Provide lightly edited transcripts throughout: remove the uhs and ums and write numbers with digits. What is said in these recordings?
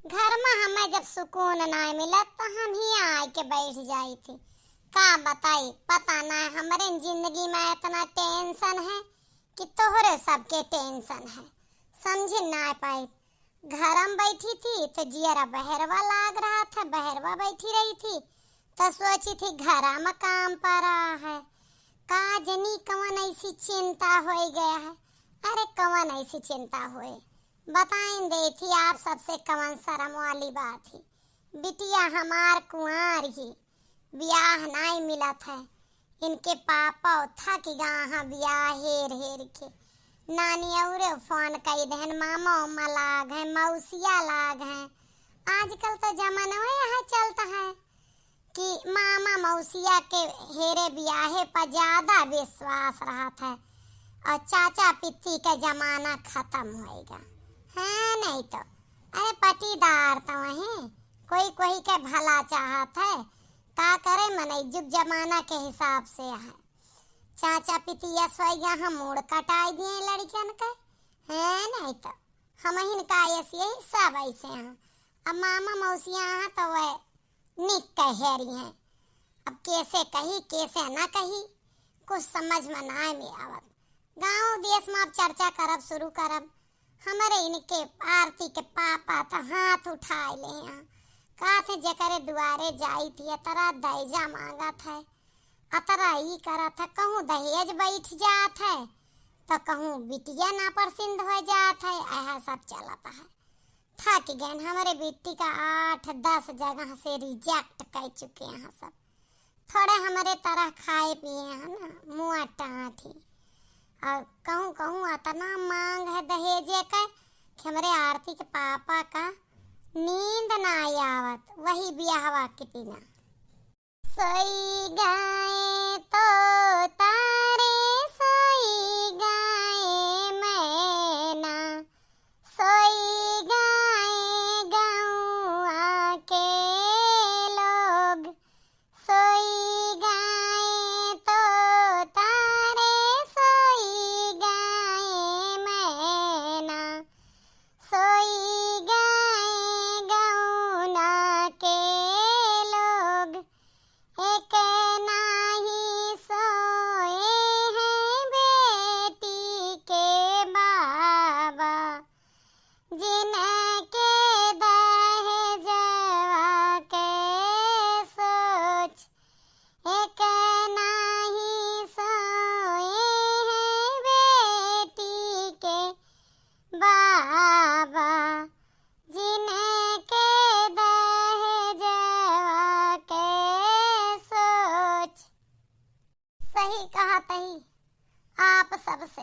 घर में हमें जब सुकून ना मिला तो हम ही आए के बैठ जाई थी। का बताई, पता ना हमारे जिंदगी में इतना टेंशन है कि तोहरे सबके टेंशन है, समझ ना पाई। घर में बैठी थी तो जियरा बहरवा लाग रहा था, बहरवा बैठी रही थी तो सोची थी घर में काम पर रहा है। का जनी कवन ऐसी चिंता हो गया है। अरे कवन ऐसी चिंता हुए, बताएं दे थी आप सबसे कवन शर्म वाली बात ही। बिटिया हमार कुंवार ही, ब्याह नहीं मिला था। इनके पापा था कि गाहा ब्याह हेर हेर के नानी और फोन कई दहन, मामा उमा लाग है, मौसिया लाग है। आजकल तो जमाना यह चलता है कि मामा मौसिया के हेरे ब्याहे पर ज्यादा विश्वास रहा था और चाचा पित्ती का जमाना खत्म होएगा है नहीं तो। अरे पटीदार तो वही कोई कोई के भला चाहत है, का करे मन जुग जमाना के हिसाब से है। चाचा पितिया सोया हम मूड कटाई दिए लड़कियन के है नहीं तो। हम का यही सब ऐसे हैं। अब मामा मौसिया तो वह निक कहेरी हैं। अब कैसे कही कैसे न कही कुछ समझ में ना में आवत। गांव देश में अब चर्चा करब शुरू करब। हमारे इनके आरती के पापा तो हाथ उठाए ले हैं, का थे जकरे दुआरे जाई थी तरा दहेजा मांगा था, अतरा ही करा था। कहूँ दहेज बैठ जात है तो कहूँ बिटिया ना परसिंद हो जात है। ऐसा सब चलता है। थक गए हमारे बेटी का 8-10 जगह से रिजेक्ट कर चुके हैं सब। थोड़े हमारे तरह खाए पिए हैं ना, मुँह टाँठी। और कहूँ कहूँ इतना मांग है दहेजे का कि हमारे आरती के पापा का नींद ना आवत। वही ब्याहवा किती ना सोई गाए तो तारे सोई गाए मैना, सोई गाए गाँव के लोग, सोई गाए तो तारे सोई गाए मैना, सोई गाए गाँव के लोग। एक नाही सोए हैं बेटी के बाबा, जिनके दहेजवा के सोच। एक नाही सोए हैं बेटी के बाबा, जिनके दहेजवा के सोच। सही कहा तही आप सबसे।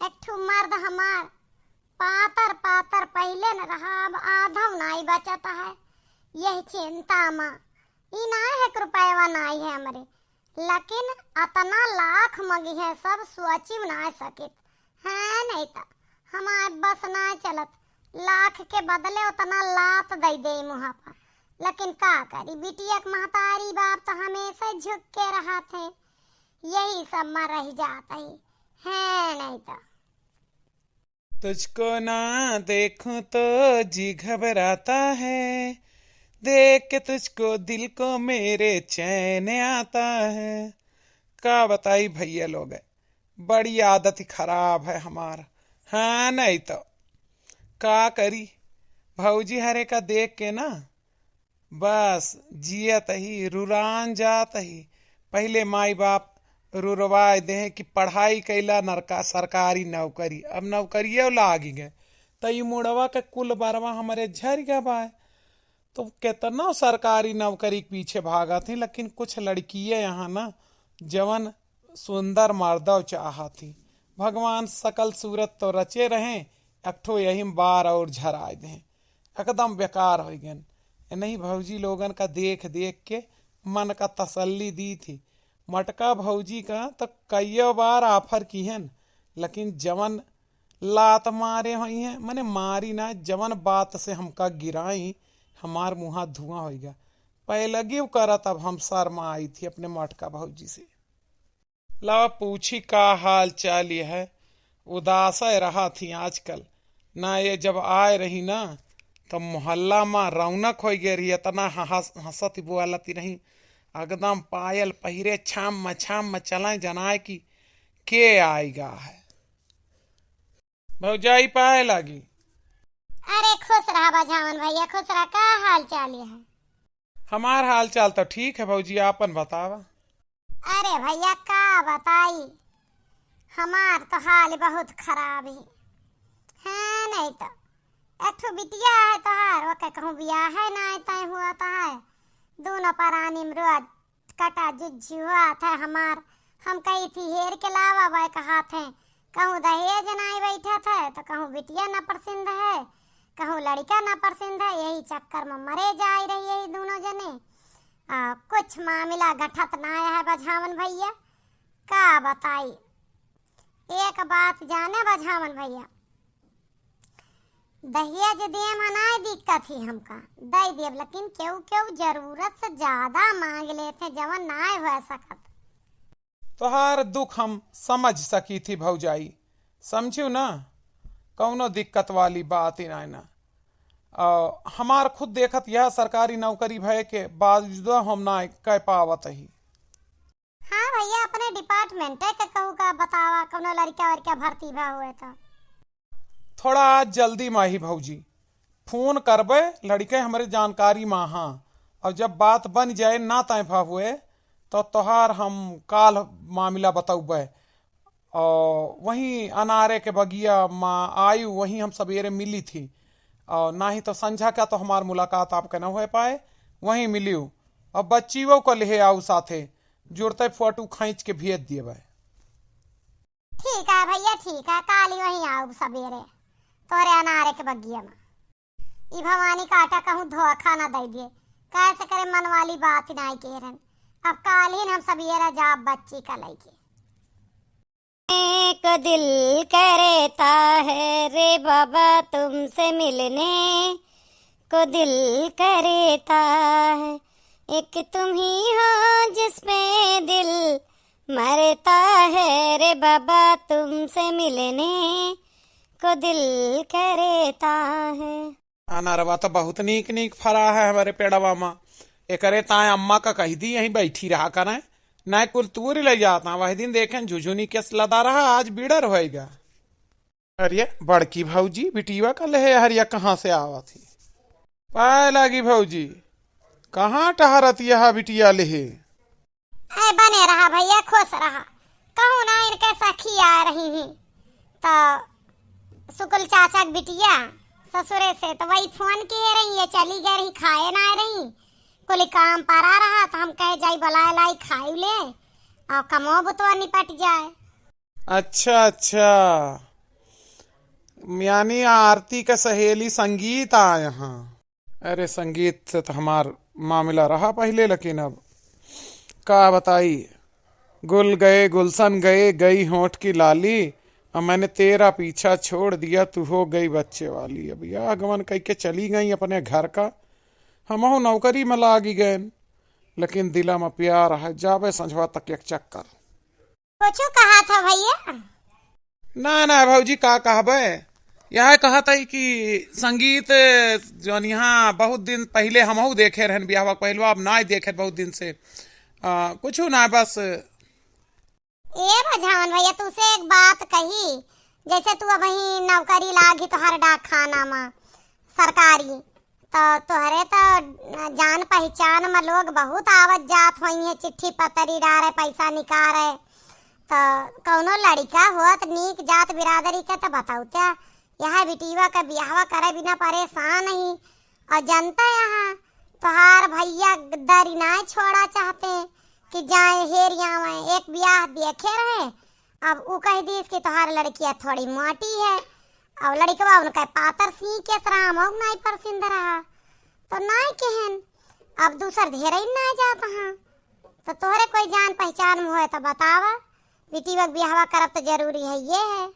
एक ठू मर्द हमार पातर पातर पहले न रहा, अब आधव नाई बचता है। यही चिंता माँ ई ना है रुपया नाई है हमारे, लेकिन अतना लाख मगी है सब सोची ना सके है नहीं तो। हमारे बस ना चलत, लाख के बदले उतना लात दे दे मुँह पर। लेकिन का करी, बिटिया के महतारी बाप तो हमेशा झुक के रहा थे। यही सब में रह जाता है नहीं तो। तुझको ना देखूं तो जी घबराता है, देख के तुझको दिल को मेरे चैन आता है। का बताई भैया लोग, बड़ी आदत ही खराब है हमारा। हाँ नहीं तो का करी, भौजी हरे का देख के ना बस जियत ही रुरान जात ही। पहले माई बाप रुरवाए दे कि पढ़ाई कैला नरका सरकारी नौकरी, अब नौकरियों लागी गए तो ये मुड़वा के कुल बरवा हमारे झर गए बाय। तो कितना सरकारी नौकरी के पीछे भागा थी, लेकिन कुछ लड़कियां यहाँ ना जवन सुंदर मर्दव चाहा थी। भगवान सकल सूरत तो रचे रहे, एकठो यही बार और झराए दे, एकदम बेकार हो गए। नहीं भौजी लोगन का देख देख के मन का तसल्ली दी थी। मटका भौजी का तो कई बार ऑफर की है, लेकिन जवन लात मारे हुई है मैंने मारी ना, जवन बात से हमका गिराई हमार मुँह धुआं हो गया। पहले गिव करत, अब हम शर्मा आई थी अपने मटका भौजी से। ला पूछी का हाल चाल है, उदास रहा थी आजकल ना। ये जब आए रही ना तो मोहल्ला में रौनक हो गई रही, इतना हंसती बुआलती रही, एकदम पायल पहिरे छाम में चलाए जनाए की के आएगा है। भौजाई पाए लगी। अरे खुश रहा बझावन भैया, खुश रहा। का हाल चाल है? हमार हाल चाल तो ठीक है भौजी, आपन बतावा। अरे भैया का बताई, हमार तो हाल बहुत खराब है नहीं तो एक बिटिया है तोहार, ओके कहूँ बियाह है ना तय हुआ तो है, दोनों परानी मरुआ कटा जुज्जी हुआ था हमार। हम कही थी हेर के लावा भाई कहा थे, कहूँ दहेज नाई बैठा था तो कहूँ बिटिया न पसंद है, कहूँ लड़का न पसंद है, यही चक्कर में मरे जा रही यही दोनों जने। कुछ मामला घटत ना है बझावन भैया, का बताई। एक बात जाने बझावन भैया, दहेज दे मनाए दिक्कत ही हमका दे देव, लेकिन क्यों क्यों जरूरत से ज्यादा मांग लेते जवन ना हो सकत। तोहार दुख हम समझ सकी थी भौजाई, समझू ना, कौनो दिक्कत वाली बात ही ना। हमार खुद देखत यह सरकारी नौकरी भय के बावजूद हम ना कह पावत ही। हाँ भैया, अपने डिपार्टमेंट है कहूँ का बतावा, कौनो लड़का वड़का भर्ती भा हुए तो थोड़ा आज जल्दी माही भौजी, फोन करबे लड़के हमारे जानकारी में। हाँ, और जब बात बन जाए ना तय भा हुए तो तोहार हम काल मामला बताऊबे। और वहीं अनारे के बगिया माँ आयु वहीं हम सवेरे मिली थी, और ना ही तो संझा क्या तो हमार मुलाकात आपके न हो पाए, वहीं मिलियो। और बच्चीवो को ले आऊ साथे, जुड़ते फोटो खींच के भेज दिए भाई। ठीक है भैया, ठीक है, काली वहीं आऊ सवेरे तोरे अनारे के बगिया में। ई भवानी काटा कहूँ धोखा न दे दिए, कैसे करे मन वाली बात नहीं कह रहे। अब काल ही हम सवेरे जाब बच्ची का लेके। एक दिल करता है रे बाबा तुमसे मिलने को, दिल करता है, एक तुम ही हो जिसपे दिल मरता है रे बाबा तुमसे मिलने को, दिल करता है। अनारवा तो बहुत नीक नीक फरा है हमारे पेड़वा में, एकरे ताए अम्मा का कही दी यहीं बैठी रहा करें, न कुल तूर ले जाता। वही दिन देखें झुझुनी केस लदा रहा, आज बीड़र होएगा। अरे बड़की भौजी बिटिया का लहे हरिया कहाँ से आवा थी? पाए लगी भौजी, कहाँ टहरत यह बिटिया लेहे? बने रहा भैया, खुश रहा। कहूँ ना इनके सखी आ रही है तो सुकुल चाचा की बिटिया ससुरे से, तो वही फोन किए रही है, चली गई रही, खाए ना रही, कोई काम परा रहा तो हम कहे जाई बुलाए लाई खाई ले और कमो बुतवा निपट जाए। अच्छा अच्छा, यानी आरती का सहेली संगीत आ यहाँ। अरे संगीत से तो हमार मामला रहा पहले, लेकिन अब का बताई, गुल गए गुलशन गए, गई होठ की लाली, और मैंने तेरा पीछा छोड़ दिया, तू हो गई बच्चे वाली। अब यह आगमन कह के चली गई अपने घर का, हम नौकरी में लागी गए, लेकिन दिला में प्यार है, जावे संझवा तक एक चक्कर। कुछ कहा था भैया? ना ना भौजी का कहबे, यह कहा था कि संगीत जो यहाँ बहुत दिन पहले हम देखे रहन ब्याह पहले, अब ना देखे बहुत दिन से, कुछ ना बस। ये बझावन भैया तुसे एक बात कही, जैसे तू अब वही नौकरी लागी तो हर डाक खाना में सरकारी, तो तोहरे तो जान पहचान में लोग बहुत आवत जात होई है, चिट्ठी पतरी डारे पैसा निकाले, तो कौनो लड़का होत नीक जात बिरादरी के तो बताऊ क्या, यह बिटिया का ब्याह करे बिना परेशान नहीं। और जनता यहाँ तोहार भैया दरी ना छोड़ा चाहते कि जाए हेरिया में एक ब्याह देखे रहे, अब वो कह दी कि तोहार लड़कियां थोड़ी मोटी है और लड़कवा उनका पातर सी के सराम हो नहीं पसंद रहा, तो नहीं कहन अब दूसर धेरे ना जाता। हाँ तो तोहरे कोई जान पहचान में हो तो बतावा, बेटी वक्त ब्याह करब तो जरूरी है ये है।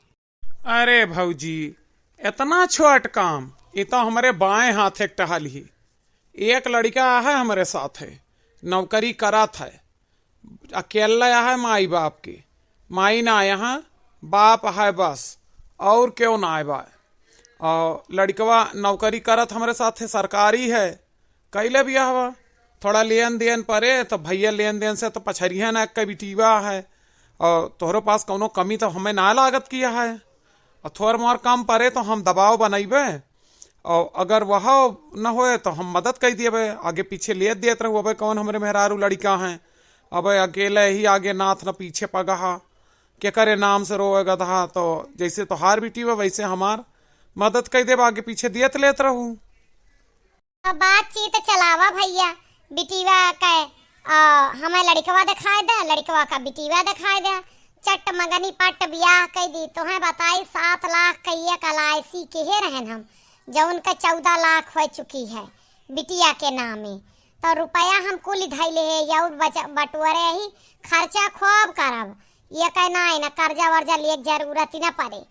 अरे भौजी इतना छोट काम, ये तो हमारे बाएं हाथ एक टहल ही, एक लड़का है हमारे साथ है, नौकरी करत है, अकेला है माई बाप की, माई ना यहाँ बाप है बस, और क्यों ना आए बा, और लड़कवा नौकरी करत हमारे साथ सरकारी है, कैले बिया हवा थोड़ा लेन देन परे तो भैया लेन देन से तो पछरिया ना का बिटीवा है, और तोहरे पास कौनो कमी तो हमें ना लागत किया है, और थोड़ा मोर कम परे तो हम दबाव बनैबे, और अगर वह न होए तो हम मदद कर दिए, आगे पीछे ले देते रहो। अब कौन हमारे मेहरारू लड़का हैं, अब अकेले ही आगे नाथ न पीछे पगहा के करे नाम से रोए गधा। तो जैसे तोहार बेटी बा वैसे हमार मदद कर दे, आगे पीछे दियत लेत रहूं। बातचीत चलावा भैया, बिटीवा का हमें लड़कवा दिखाई दे, लड़कवा का बिटीवा दिखाई दे, चट मगनी पट ब्याह कह दी। तुम्हें बताई 7 लाख कहिए कलाइसी के ही रहन हम, जो उनका 14 लाख हो चुकी है बिटिया के नामे। तो रुपया हम कुल धैले है या बटुअरे ही खर्चा खूब करब, ये कहना है ना कर्जा वर्जा लिए जरूरत ही ना पड़े।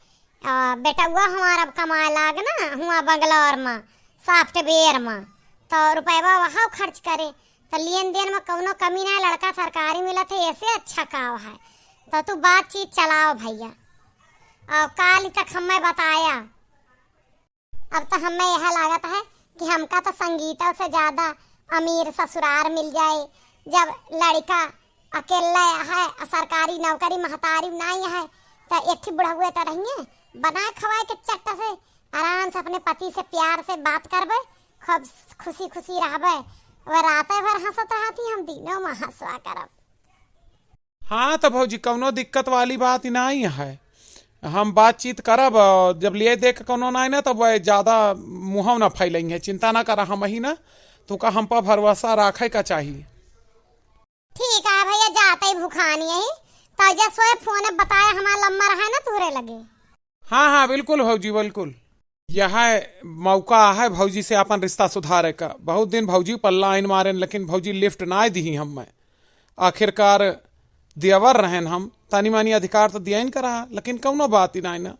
बेटा हुआ हमारा कमाए लाग ना हुआ बंगलौर में सॉफ्टवेयर में, तो रुपया वहाँ खर्च करे, तो लेन देन में कौनो कमी ना, लड़का सरकारी मिला थे ऐसे अच्छा काम है। तो तू बातचीत चलाओ भैया। और काल तक हमें बताया, अब तो हमें यह लागत है कि हमका तो संगीता से ज्यादा अमीर ससुराल मिल जाए। जब लड़का अकेला है, सरकारी नौकरी महतारी नहीं है, तो एक ही बुढ़ा हुए तो रहेंगे बनाए खवाए के चट्ट से आराम से अपने पति से प्यार से बात करबे, खूब खुशी खुशी रहबे, वह रातें भर हंसत रहती, हम दिनों में हंसवा करब। हाँ तो भौजी कौनो दिक्कत वाली बात नहीं है, हम बातचीत करब, जब लिए देख कौनो नहीं ना तो वह ज्यादा मुँह न फैलेंगे, चिंता ना करा। हम ही ना तो का हम पर भरोसा रखे का चाहिए। ठीक है भैया, जाते ही भूखानी है तो जैसे फोन बताया हमारा लम्बा रहा ना तुरे लगे। हाँ हाँ बिल्कुल भौजी बिल्कुल, यह मौका है भौजी से अपन रिश्ता सुधारे का। बहुत दिन भौजी पल्ला इन मारे, लेकिन भौजी लिफ्ट ना दी हम, आखिरकार दियावर रहन हम, तानी मानी अधिकार तो दिया ही करा, लेकिन कौनो बात ही ना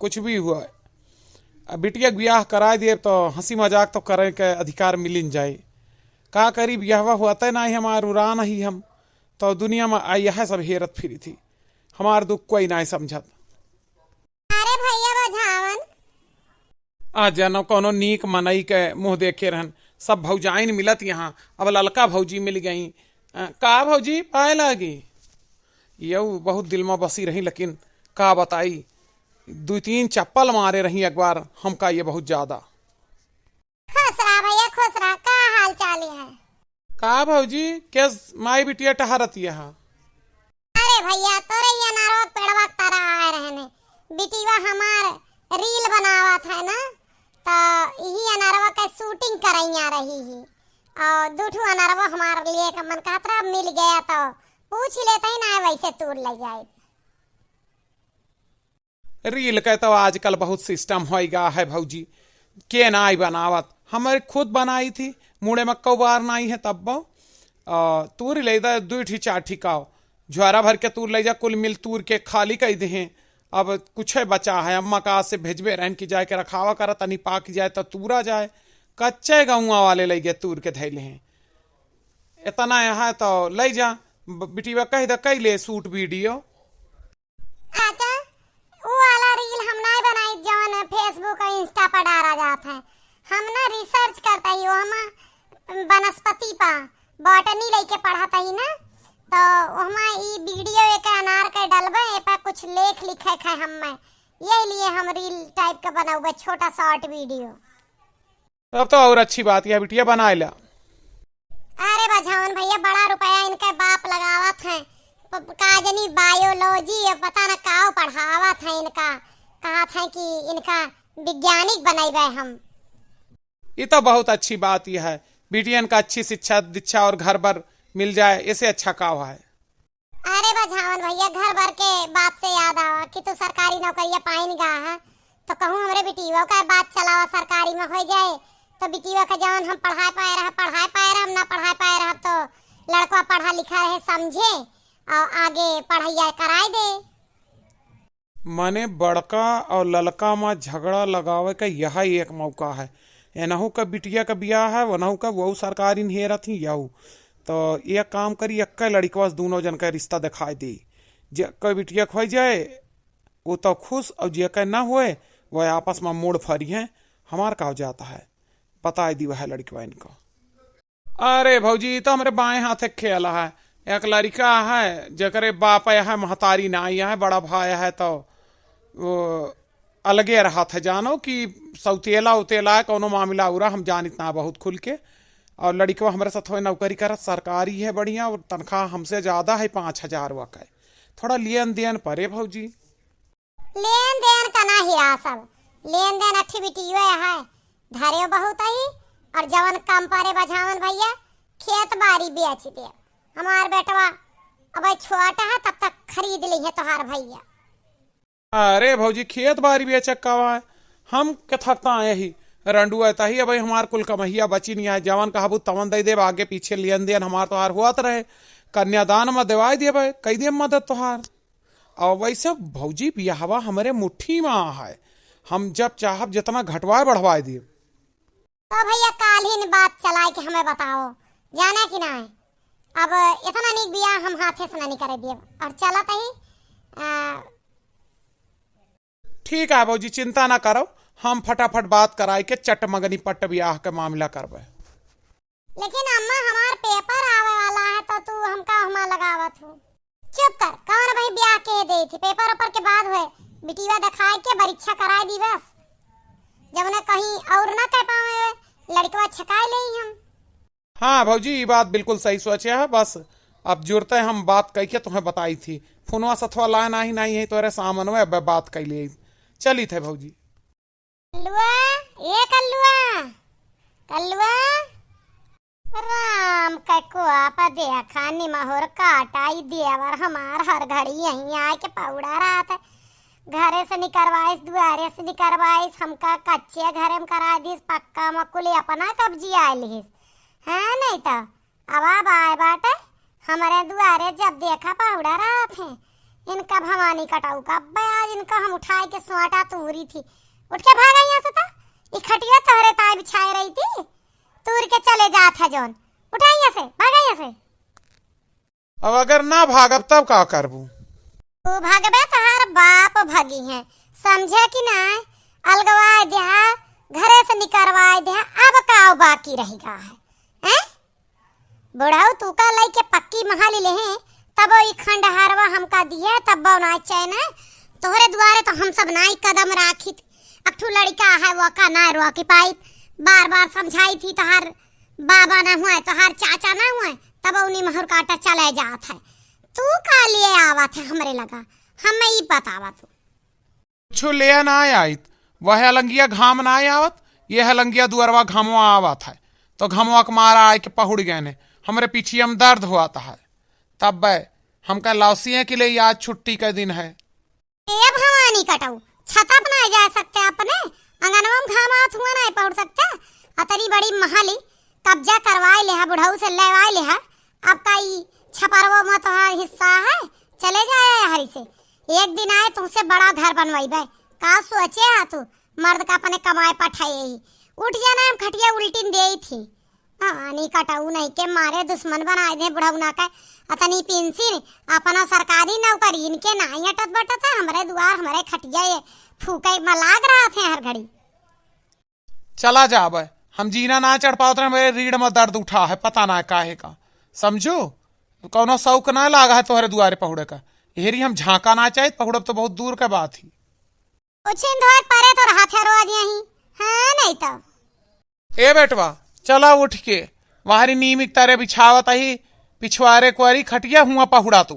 कुछ भी हुआ है। बिटिया ब्याह करा दिए तो हंसी मजाक तो करे के अधिकार मिल जाए, का करी ब्याह हुआ ना ही हमार उड़ा नहीं हम, तो दुनिया में यह सब हेरत फिरी थी, हमार दुख कोई ना समझत। अरे भैया बझावन आ जानो कोनो नीक मनई के मुंह देखे रहन, सब भौजाइन मिलत यहाँ, अब ललका भौजी मिल गई। का भौजी पाए लागी यू बहुत दिल में बसी रही, लेकिन का बताई 2-3 चप्पल मारे रही एक बार हमका, ये बहुत ज्यादा। खुश रहा भैया खुश रहा, का हाल चाल है? का भौजी क्या माई बिटिया टहरती है? अरे भैया तोरे ये नारो पेड़वा तारा आए रहने, बिटिवा हमार रील बनावत है ना, तो यही अनारवा का शूटिंग करैया रही ही, और दूठू अनारवा हमार लिए का मन कहतरा मिल गया तो पूछ लेते ही ना, वैसे तूर ले जाए। रील का तो आजकल बहुत सिस्टम हो गया है भौजी, के नाई बनावत, हमारे खुद बनाई थी, मुड़े में कौ बार नाई है तब तूर ले जा 2-4 काव ज्वारा भर के तूर ले जा, कुल मिल तूर के खाली कह दे। अब कुछ बचा है, अम्मा का से भेजबे रहन की जाए के रखावा करा, तनी पाक जाए तो तूरा जाए, कच्चे गौआ वाले ले गए तूर के धैले हैं, इतना यहाँ तो ले जा बिटिया कह दे कई ले शूट वीडियो। अच्छा वो वाला रील हम नहीं बनाई जौन फेसबुक और इंस्टा पर डाला जाता है, हम ना रिसर्च करता ही, हम वनस्पति पा बॉटनी लेके पढ़ाता ही ना, तो वहाँ ई वीडियो एक अनार के डलबे ए पर कुछ लेख लिखे है हम, ये लिए हम रील टाइप का बनाऊबे छोटा शॉर्ट वीडियो। अब तो और अच्छी बात है बिटिया बना ला। अरे बझावन भैया बड़ा रुपया इनके बाप लगावत है, काजनी बायोलॉजी पता न काव पढ़ावत है, इनका कहा था कि इनका वैज्ञानिक बनाइबे हम। ये तो बहुत अच्छी बात यह है, बिटियन का अच्छी शिक्षा दीक्षा और घर भर मिल जाए, इसे अच्छा काव है। अरे बझावन भैया घर भर के बात से याद आवा कि तू सरकारी नौकरिया पाइन गा है, तो कहूँ हमरे बिटिया का बात चलावा सरकारी में हो जाए, तो बिटिया का जवान हम पढ़ाई पाए रहा, हम ना पढ़ाई पाए रहा, तो लड़का पढ़ा लिखा रहे समझे और आगे पढ़ाई कराए दे। माने बड़का और ललका में झगड़ा लगावे का यह एक मौका है, एनहू का बिटिया का ब्याह है, वनहू का वो सरकारी नहेरा थी याऊ, तो एक काम करी एक लड़कवा दोनों जन का रिश्ता दिखाई दी, जे बिटिया खोई जाए वो तो खुश, और जे ना हुए वह आपस में मोड़ फरी है, हमार का हो जाता है। बता दी वह लड़की बहन को। अरे भौजी तो हमारे बाएं हाथ खेला है, एक लड़का है जकरे बाप है महतारी नाई है, बड़ा भाई है तो वो अलगे रहा था, जानो कि सौतेला उतेला है कोनो मामला उरा, हम जान इतना बहुत खुल के। और लड़का हमारे साथ नौकरी कर सरकारी है बढ़िया, और तनख्वाह हमसे ज्यादा है 5,000 का। थोड़ा लेन देन परे भौजी। लेन देन का ना ही सब लेन देन एक्टिविटी है धरे बहुत ही, और जवन कम परे बझावन भैया खेत बाड़ी बेच दे। हमार बेटवा अब छोटा है तब तक खरीद ली है तोहार भैया। अरे भौजी खेत बाड़ी बेचक का है, हम के थकता है ही रंडू आता ही। अब हमार कुल कमहिया बची नहीं है, जवन कहबू तवन दे देव, आगे पीछे लेन देन हमार तोहार हुआ रहे। कन्यादान में देवाई दे भाई, कई दे मदद तोहार। और वैसे भौजी बियाहवा हमारे मुट्ठी में है, हम जब चाहब जितना घटवाए बढ़वाए दिए। तो भैया काल ही बात चलाए कि हमें बताओ जाना कि ना है। अब इतना निक बिया हम हाथे से नहीं करे दिए, और चला ही ठीक है भौजी, चिंता ना करो, हम फटाफट बात कराए के चटमगनी पट्ट ब्याह का मामला करवाए। लेकिन अम्मा हमार पेपर आवे वाला है तो तू हमका हुमा लगावत हो। चुप कर, कौन भाई ब्याह के दे थी? पेपर ऊपर के बाद हुए बिटिया दिखाए के परीक्षा कराए दी बस, जब उन्हें कहीं और ना कह पावे लड़कवा छकाए ले हम। हाँ भौजी ये बात बिल्कुल सही सोचे है, बस अब जुड़ते हम बात कह के तुम्हें बताई थी। फोनवा सथवा ला नहीं नहीं है तोरे सामन में बात कर लिए चली थे भौजी। कल्लुआ ये कल्लुआ कल्लुआ राम को आप देखा निमहोर काटाई देवर हमार हर घड़ी यहीं आए के पौड़ा रहा था। घरे से निकलवाइस दुआरे से निकलवाइस, हमका कच्चे घरे में करा दिस, पक्का मकुली अपना कब्जी आयल हिस है नहीं तो अब आए बाटे हमारे दुआरे। जब देखा पौड़ा रहा थे इनका भवानी कटाऊ का आज इनका हम उठाए के स्वाटा तूरी थी, उठ के भागा यहाँ से। था खटिया तोहरे ताई बिछाई रही थी, तूर के चले जात है जोन, उठा यहाँ से, भागा यहाँ से। अब अगर ना भागब तब का करबू? तू भागबे तोहार बाप भगी है, समझे कि ना? अलगवाए दिया घरे से निकलवाए दिया, अब का बाकी रहेगा है? बुढ़ाऊ तू का लई के पक्की महाली ले हैं, तब ई खंडहारवा हमका दिया तब ना चैन तोहरे द्वारे तो हम सब नाई कदम राखी। अब तू लड़का है वो का ना रोकी पाई, बार बार समझाई थी तोहार बाबा ना हुआ तोहार चाचा ना हुआ, तब उन्हीं महर काटा चले जात है। तू का लिए आवत है हमरे लगा, हमें ही बतावा तू छो ले ना आई। वह हलंगिया घाम ना आवत, ये हलंगिया दुअरवा घामवा आवत है, तो घामवा के मारा आए के पहुड़ गए ने हमरे पीछे हम दर्द हुआ था। तब हमका लौसी है कि ले आज छुट्टी का दिन है। ए भवानी कटाऊ छता अपना जा सकते अपने अंगनवा में घामात हुआ नहीं पहुंच सकते। अतरी बड़ी महाली कब्जा करवाए ले बुढ़ाऊ से लेवाए ले। अब का छपरवा में तो हिस्सा है, चले जाए हरी से एक दिन आए तुमसे बड़ा घर बनवाई बे। का सोचे है तू मर्द का अपने कमाए पठाए ही उठ जाना, हम खटिया उल्टी दे थी। भवानी कटाऊ नहीं के मारे दुश्मन बनाए दे बुढ़ाऊ ना का अतनी पेंसिल अपना सरकारी नौकरी इनके नहीं हटत बटत है, हमरे द्वार हमारे खटिया ये फूके में लाग रहा थे हर घड़ी। चला जा अब हम जीना ना चढ़ पाओ तो मेरे रीढ़ में दर्द उठा है, पता ना काहे का, समझो कौनो शौक ना लागा है तोहरे दुआरे पहुड़े का। हेरी हम झांका ना चाहे पहुड़ब तो बहुत दूर का बात ही। परे तो रहा थे रोज यहीं हाँ नहीं तो ए बेटवा चला उठ के वाहरी नीमिक तारे बिछावत ही पिछवारे कुआरी खटिया हुआ पहुड़ा तू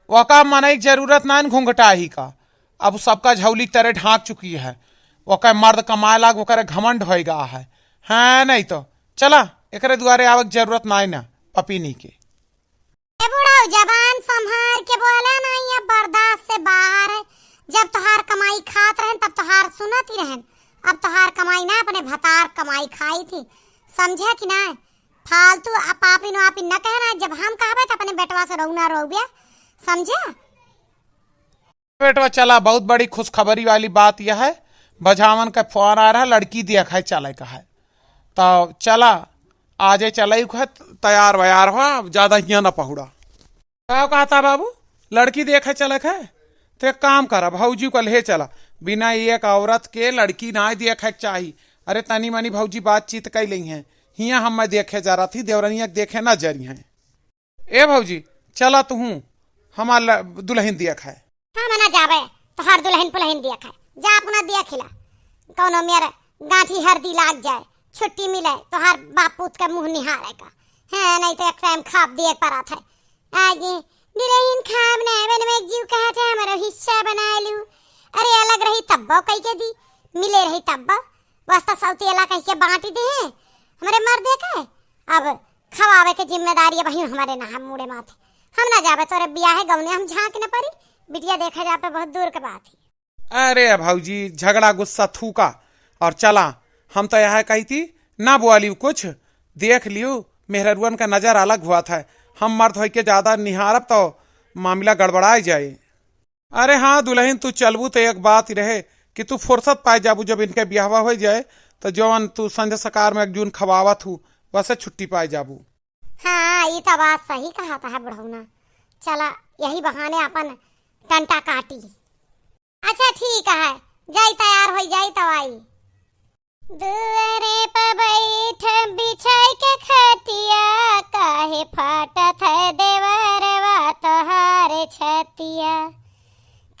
वका मना एक जरूरत ना घूंघटा ही का। अब सबका झौली तरह ढांक चुकी है, वका मर्द कमाए लाग वकर घमंड होएगा है हाँ नहीं तो चला एकरे द्वारे आवक जरूरत ना ना पपीनी के। बुढ़ाऊ जबान संभाल के बोला ना, ये बर्दाश्त से बाहर है। जब तोहार कमाई खात रहन तब तोहार सुनत ही रहन, अब तोहार कमाई ना अपने भतार कमाई खाई थी, समझे कि ना? फालतू पापी नो आपी न कहना, जब हम कहबे तो अपने बेटवा से रहूना रह गया, समझे? बेटवा चला बहुत बड़ी खुशखबरी वाली बात यह है, बझावन का फोन आ रहा है, लड़की देखा है चले का है तो चला आजे चला तैयार वैयार हो, ज्यादा यहाँ न पहुड़ा। क्या कहता बाबू लड़की देखा चले है तो एक काम करा भौजी को ले चला, बिना एक औरत के लड़की ना देखे चाहिए। अरे तनी मनी भौजी बातचीत कर ली है, हिया हम मैं देखे जा रहा थी, देवरनिया देखे ना जरी है। ए भौजी चला तू हमार दुल्हन देख है। हाँ मना जावे तो हर दुल्हन पुल्हन देख है, जा अपना देख ला। कौनो मेरे गांठी हरदी लाग जाए, छुट्टी मिले तो हर बाप पूत का मुंह निहारेगा है, नहीं तो एक टाइम खाप दे पड़ा था आगे दुल्हन खाब ने बन में जीव कहा था हमारा हिस्सा बना लूं। अरे अलग रही तब्बो कह के दी, मिले रही तब्बो वास्ता सौती अला कह के बांटी दे हमारे मर्दे के। अब खवावे के जिम्मेदारी वही हमारे ना, हम मुड़े माथे हम ना जावे तोरे ब्याह गौने हम झांक न पड़ी, बिटिया देखा जाते बहुत दूर के बात है। अरे भौजी झगड़ा गुस्सा थूका और चला, हम तो यह कही थी ना बुआ लियो, कुछ देख लियो मेहरुअन का नजर अलग हुआ था, हम मर्द हो के ज्यादा निहारब तो मामला गड़बड़ा जाए। अरे हाँ दुल्हन तू चलबू तो एक बात ही रहे कि तू फुर्सत पाए जाबू, जब इनके ब्याह हो जाए तो जवन तू संज सकार में एक जून खवावत हूँ वैसे छुट्टी पाए जाबू। हाँ ये तो बात सही कहा था बुढ़ौना, चला यही बहाने अपन टंटा काटी। अच्छा ठीक है, जाई तैयार हो जाई तो आई। दुआरे पर बैठ बिछाई के खटिया, काहे फाटत है देवरवा तोहार छतिया,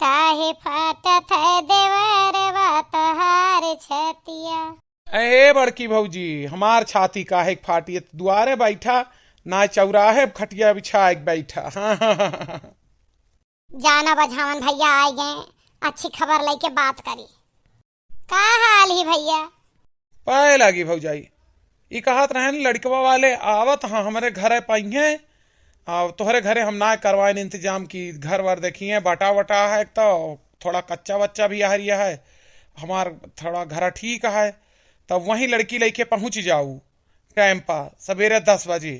काहे फाटत है देवरवा तोहार छतिया। ए बड़की भौजी हमार छाती काहे फाटी, दुआरे बैठा ना चौराहे खटिया बिछा बैठा। जाना बझावन भैया आ गए, अच्छी खबर लेके बात करी। का हाल ही भैया? पाए लगी भौजाई, ये कहत रहे लड़कवा वाले आवत हाँ हमारे घरे पाइए, तोहरे घरे हम ना करवाए इंतजाम की, घर वर देखिए बटा वटा है तो थोड़ा कच्चा बच्चा भी आहरिया है, हमार थोड़ा घर ठीक है, तब वहीं लड़की लेके पहुंच जाऊ टाइम पर सवेरे 10 बजे।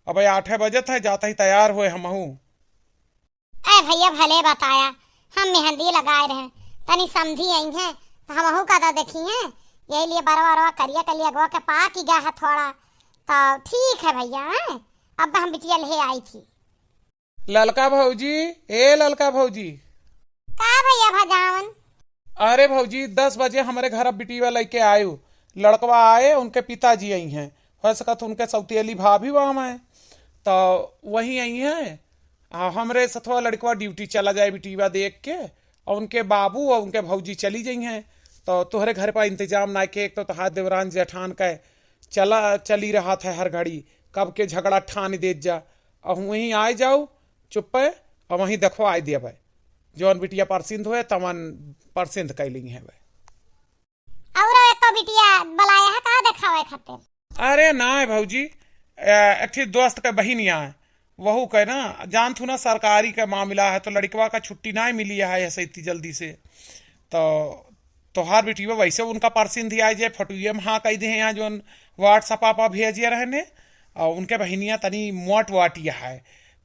अब 8 बजे था जाता ही तैयार हुए हम। ए भैया भले बताया, हम मेहंदी लगाए रहे तनी समझी आई हैं तो हम का तो देखिए, यही लिए बरवा करिया कलिया गो के पा की गया है थोड़ा, तो ठीक है भैया। अब हम बिटिया ले आई थी। ललका भौजी, ए ललका भौजी। का भैया भजावन? अरे भौजी 10 बजे हमारे घर अब बिटिया लेके आयो, लड़कवा आए उनके पिताजी आई हैं, हो सकत उनके सौतेली भाभी वहाँ में तो वही आई हैं। हमरे सथवा लड़कवा ड्यूटी चला जाए बिटिया देख के, और उनके बाबू और उनके भौजी चली गई हैं, तो तुहरे घर पर इंतजाम ना के, एक तो तहार देवरान जेठान का चली रहा था हर घड़ी, कब के झगड़ा ठान दे जा, और वहीं आए जाओ चुप है, और वहीं देखो आए दिया भाई जौन बिटिया परसिंद हुए तमन परसिंद कैली है। और एक बिटिया बुलाया है का देखावे खातिर? अरे ना भौजी, एक दोस्त के बहिनिया है, वहू कहे ना जान थू ना सरकारी का मामला है, तो लड़कवा का छुट्टी ना मिली है ऐसे इतनी जल्दी से, तो तोहार बेटी वैसे उनका परसिंद ही आए जाए फटुए में हाँ कह दे यहाँ जो व्हाट्सअप पर भेजिए रहने, और उनके बहनिया तनी मोट वाटिया है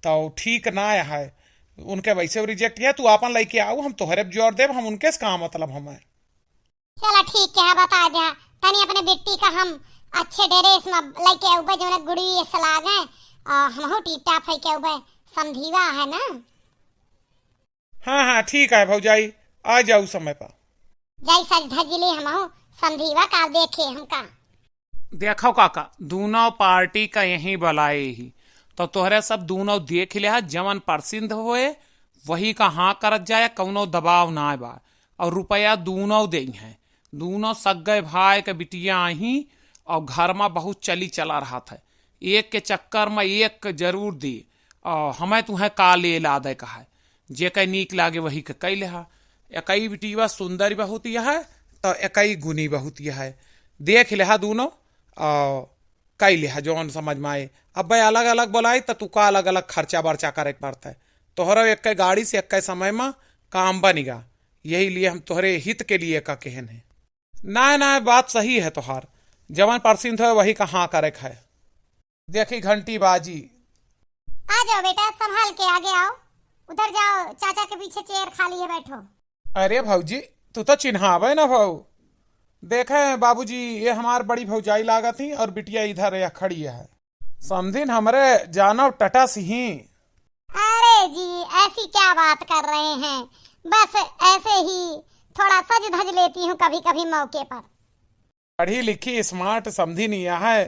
तो ठीक ना है, उनके वैसे रिजेक्ट है, तू अपन लेके आओ हम तोहरे जोर देव, हम उनके का मतलब हमें। चलो ठीक है बता दे, तनी अपने बेटी का हम अच्छे ड्रेस में लेके आऊबे जो गुड़ी सलाग है, हम हो टीप टाप है के आऊबे, समझीवा है ना? हाँ हाँ ठीक है भौजाई, आ जाऊ समय पर। जय सज धजिले हम हो समझीवा का देखे हमका। देखो काका दोनों पार्टी का यही बुलाए ही, तो तोहरे सब दोनों देख लिया जवन परसिंद हुए वही का हाँ करत जाए, कौनो दबाव ना बा, और रुपया दोनों दे हैं, दोनों सगे भाई के बिटिया ही, और घर में बहुत चली चला रहा था, एक के चक्कर में एक जरूर दी, और हमें तुम्हें का ले ला दे कहा, जे कई नीक लागे वही के कई लिहा, एकई बिटिया सुंदर बहुत यह है तो एकई गुनी बहुत यह है, देख लिहा दोनों और कई लिहा जौन समझ में आए। अब भाई अलग अलग बोलाई तो तू का अलग अलग खर्चा बर्चा करे पड़ता है, तोहरा एक गाड़ी से एक समय में काम बनेगा, यही लिए हम तोहरे हित के लिए का कहन है। ना ना बात सही है तोहार, जवन परसिंद है वही का हाँ करे है। देखी घंटी बाजी। आ जाओ बेटा संभाल के आगे आओ, उधर जाओ चाचा के पीछे चेयर खाली है बैठो। अरे भाऊजी तू तो चिन्हावे ना भाऊ, देखे बाबूजी ये हमार बड़ी भौजाई लागत थी और बिटिया इधर या खड़ी है, समझिन हमरे जानो टटा सिंह। अरे जी ऐसी क्या बात कर रहे हैं, बस ऐसे ही थोड़ा सज धज लेती हूँ कभी कभी मौके पर। पढ़ी लिखी स्मार्ट समझी नहीं है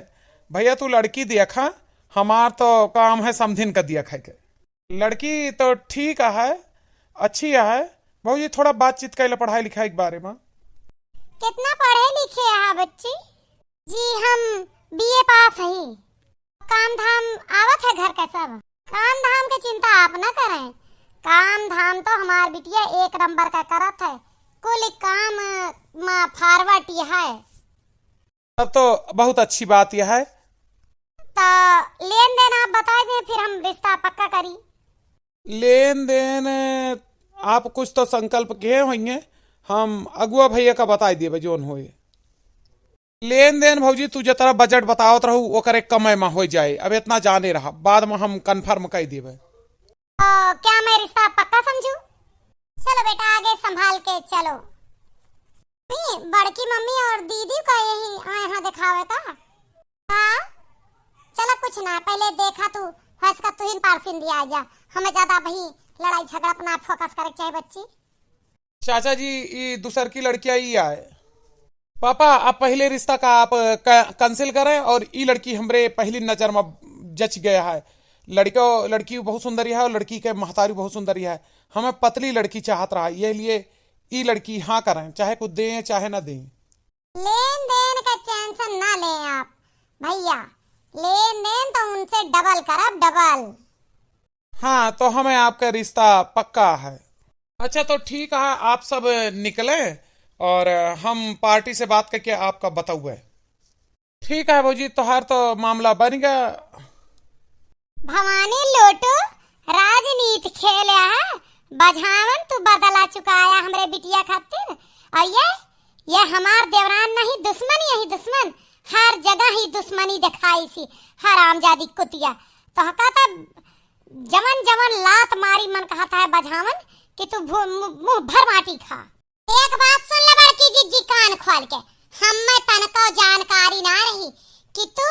भैया। तू लड़की देखा, हमार तो काम है समझिन का दिया के। लड़की तो ठीक है, अच्छी है। भाजी थोड़ा बातचीत कर पढ़ाई लिखाई के बारे में। कितना पढ़े लिखे है बच्ची? जी हम बीए पास है। काम धाम आवत है घर का सब। काम धाम की चिंता आप न करें, काम धाम तो हमार बिटिया एक नंबर का करत है। कुल काम में फॉरवर्ड है। अब तो बहुत अच्छी बात यह है। तो लेन देन आप बता दें, फिर हम रिश्ता पक्का करी। लेन देन आप कुछ तो संकल्प किए होंगे, हम अगुआ भैया का बताई दिए जोन होए। लेन देन भौजी तू जो तरह बजट बतावत रहू वो करे कम में हो जाए। अब इतना जाने रहा, बाद में हम कंफर्म कर देवे। क्या मैं रिश्ता पक्का समझू? चलो बेटा आगे संभाल के चलो। बड़की मम्मी और दीदी का यही यहाँ दिखावे का। हाँ चलो कुछ ना, पहले देखा तू हंस का तू ही पार्सिन दिया जा। हमें ज्यादा भाई लड़ाई झगड़ा अपना फोकस करे चाहिए बच्ची। चाचा जी ये दूसर की लड़कियां ही आए। पापा आप पहले रिश्ता का आप कैंसिल करें, और ये लड़की हमरे पहली नजर में जच गया है। लड़की बहुत सुंदर है और लड़की के महतारी बहुत सुंदर है। हमें पतली लड़की चाहत रहा, ये लिए ये लड़की हाँ करें, चाहे कुछ दें चाहे ना दें। लेन देन का टेंशन ना लें आप भैया, लेन देन तो उनसे डबल करब डबल। हाँ तो हमें आपका रिश्ता पक्का है। अच्छा तो ठीक है, आप सब निकले और हम पार्टी से बात करके आपका बताऊंगे। ठीक है भौजी, तोहार तो मामला बन गया। भवानी लोटो राजनीति खेले है, बझावन तू बदला चुकाया हमरे बिटिया खातिर। और ये हमार देवरान नहीं दुश्मन, यही दुश्मन हर जगह ही दुश्मनी दिखाई सी। हरामजादी कुतिया तो कहता जवन जवन लात मारी मन कहता है बझावन कि तू मुंह भर माटी खा। एक बात सुन ले बड़की जिज्जी कान खोल के, हमें तनको जानकारी ना रही कि तू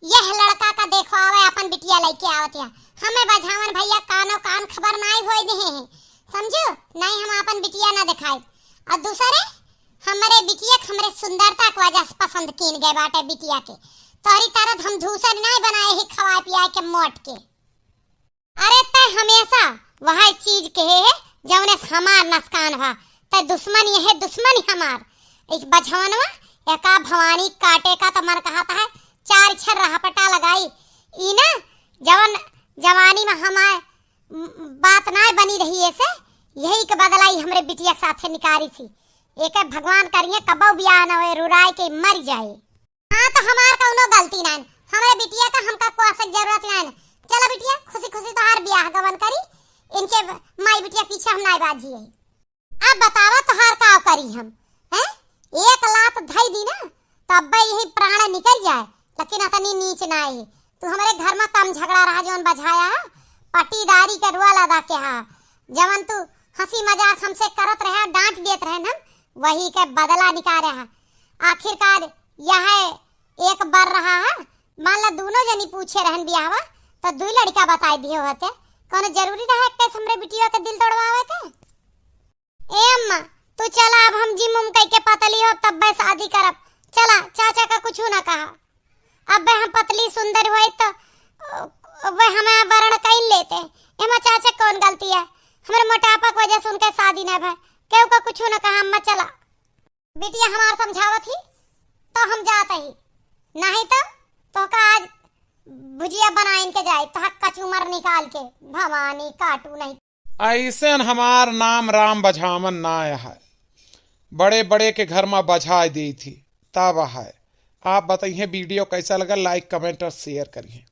यह लड़का का देखो आवे अपन बिटिया लेके आवत है। हमें बझावन भैया कानो कान खबर नहीं होई दे हैं, समझो नहीं हम अपन बिटिया ना दिखाई। और दूसरे हमारे बिटिया हमरे सुंदरता की वजह से पसंद कीन गए बाटे बिटिया के। तोरी तरह हम धूसर नहीं बनाए ही खवा पिया के मोट के। अरे तय हमेशा वह चीज के है जौने हमार नसकान भा, तय दुश्मन ये है दुश्मन हमार। एक बझवनवा एका भवानी काटे का तो मन कहता है चार छर रहा पटा लगाई। ई ना जवन जवानी में हमारे बात ना बनी रही ऐसे, यही के बदलाई हमरे बिटिया के साथे निकारी थी। एक भगवान करिए कबो बियाह न होए, रुराई के मर जाए। हाँ तो हमार कौनो गलती नहीं, हमरे बिटिया का हमका कोई जरूरत नहीं। चलो बिटिया खुशी खुशी तो हर बियाह गवन करी, इनके माई बिटिया पीछे हम नहीं बाजी है। अब बतावा तो हर का करी हम हैं? एक लात धई दी ना तब यही प्राण निकल जाए, लेकिन अतनी नीच ना है। तू हमारे घर में कम झगड़ा रहा जोन बझाया है, पटीदारी के रुआ लदा के हा। जवन तू हंसी मजाक हमसे करत रहे, डांट देत रहे हम, वही के बदला निकाले है। आखिरकार यह एक बार रहा है, मान ला दोनों जनी पूछे रहन बियाहवा तो दू लड़का बताई दिए होते। कोनो जरूरी रहा के हमरे बिटिया के दिल तोड़वावे के? ए अम्मा तू चला, अब हम जिम उम कह के पतली हो तब बे शादी करब। चला चाचा का कुछ ना कहा, अब हम पतली सुंदर हुई तो वे हमें वर्ण कई लेते। एमा चाचा कौन गलती है? हमारे मोटापा की वजह से उनके शादी न भय, केहू का कुछ न कहा। अम्मा चला, बिटिया हमार समझावत ही तो हम जाते ही, नहीं तो का आज भुजिया बना इनके जाए तो कचूमर निकाल के भवानी काटू नहीं। ऐसे हमार नाम राम बझावन ना है, बड़े बड़े के घर में बझा दी थी तब है। आप बताइए वीडियो कैसा लगा, लाइक कमेंट और शेयर करिए।